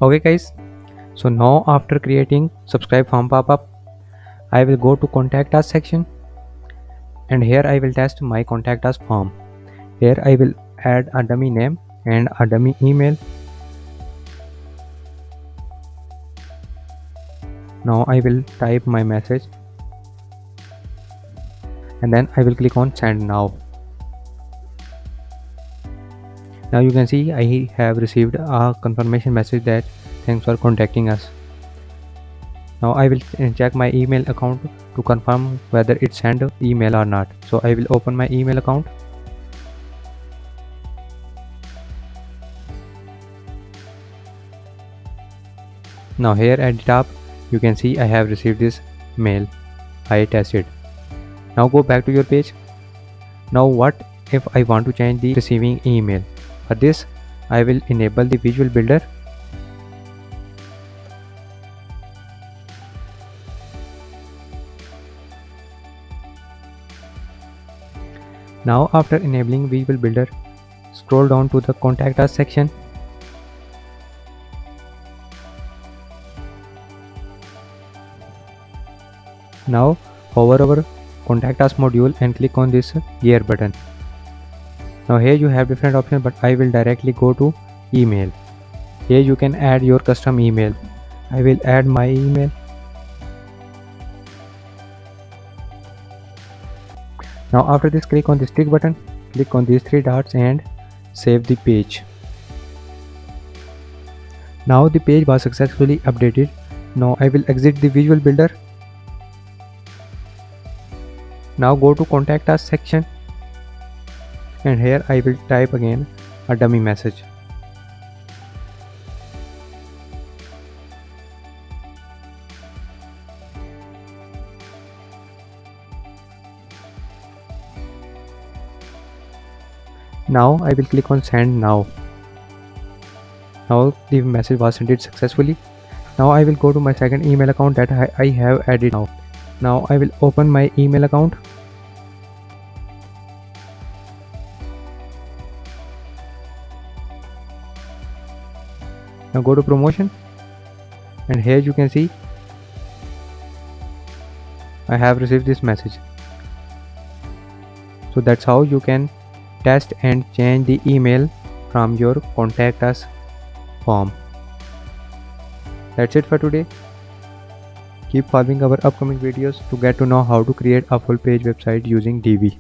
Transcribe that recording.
Okay guys, so now after creating subscribe form pop-up, I will go to contact us section, and here I will test my contact us form. Here I will add a dummy name and a dummy email. Now I will type my message and then I will click on send now. Now you can see I have received a confirmation message that thanks for contacting us. Now I will check my email account to confirm whether it sent email or not. So I will open my email account. Now here at the top you can see I have received this mail. I tested. Now go back to your page. Now what if I want to change the receiving email? For this I will enable the visual builder. Now after enabling visual builder, scroll down to the contact us section. Now hover over contact us module and click on this gear button. Now here you have different options, but I will directly go to email. Here you can add your custom email. I will add my email. Now after this, click on this tick button, click on these three dots and save the page. Now the page was successfully updated. Now I will exit the visual builder. Now go to contact us section, and here I will type again a dummy message. Now I will click on send now. Now the message was sent successfully. Now I will go to my second email account that I have added now. Now I will open my email account. Now go to promotion, and here you can see I have received this message. So that's how you can test and change the email from your contact us form. That's it for today. Keep following our upcoming videos to get to know how to create a full page website using Divi.